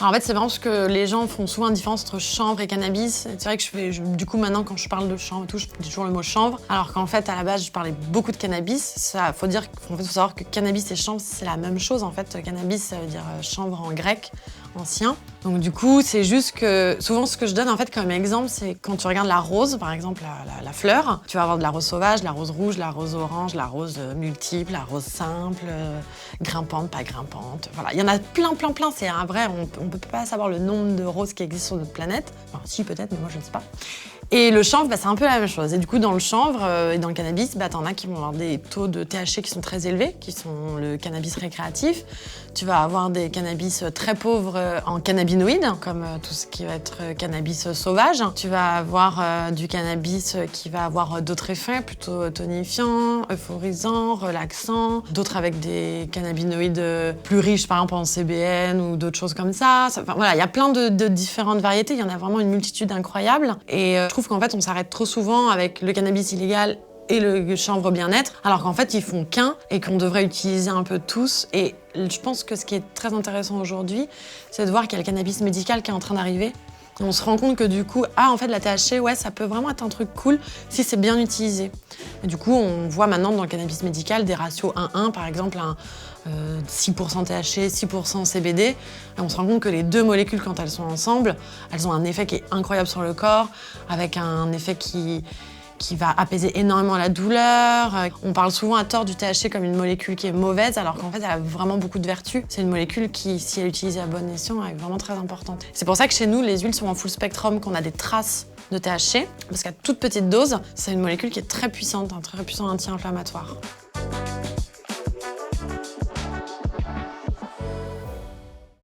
Alors en fait, c'est marrant parce que les gens font souvent une différence entre chanvre et cannabis. C'est vrai que du coup, maintenant, quand je parle de chanvre et tout, je dis toujours le mot chanvre. Alors qu'en fait, à la base, je parlais beaucoup de cannabis. Faut savoir que cannabis et chanvre, c'est la même chose. En fait, cannabis, ça veut dire chanvre en grec ancien. Donc du coup, c'est juste que souvent, ce que je donne en fait comme exemple, c'est quand tu regardes la rose, par exemple, la fleur, tu vas avoir de la rose sauvage, de la rose rouge, de la rose orange, la rose multiple, la rose simple, grimpante, pas grimpante. Voilà, il y en a plein. C'est un vrai, on peut pas savoir le nombre de roses qui existent sur notre planète. Enfin, si peut-être, mais moi je ne sais pas. Et le chanvre, c'est un peu la même chose. Et du coup, dans le chanvre et dans le cannabis, t'en as qui vont avoir des taux de THC qui sont très élevés, qui sont le cannabis récréatif. Tu vas avoir des cannabis très pauvres en cannabinoïdes, comme tout ce qui va être cannabis sauvage. Tu vas avoir du cannabis qui va avoir d'autres effets, plutôt tonifiants, euphorisants, relaxants. D'autres avec des cannabinoïdes plus riches, par exemple en CBN ou d'autres choses comme ça. Enfin, voilà, il y a plein de différentes variétés. Il y en a vraiment une multitude incroyable. Et je trouve qu'en fait, on s'arrête trop souvent avec le cannabis illégal et le chanvre bien-être, alors qu'en fait, ils font qu'un et qu'on devrait utiliser un peu tous. Et je pense que ce qui est très intéressant aujourd'hui, c'est de voir qu'il y a le cannabis médical qui est en train d'arriver. On se rend compte que du coup, en fait, la THC, ouais, ça peut vraiment être un truc cool si c'est bien utilisé. Et du coup, on voit maintenant dans le cannabis médical des ratios 1-1, par exemple, 6% THC, 6% CBD. Et on se rend compte que les deux molécules, quand elles sont ensemble, elles ont un effet qui est incroyable sur le corps, avec un effet qui va apaiser énormément la douleur. On parle souvent à tort du THC comme une molécule qui est mauvaise, alors qu'en fait, elle a vraiment beaucoup de vertus. C'est une molécule qui, si elle est utilisée à bon escient, est vraiment très importante. C'est pour ça que chez nous, les huiles sont en full spectrum, qu'on a des traces de THC, parce qu'à toute petite dose, c'est une molécule qui est très puissante, un très puissant anti-inflammatoire.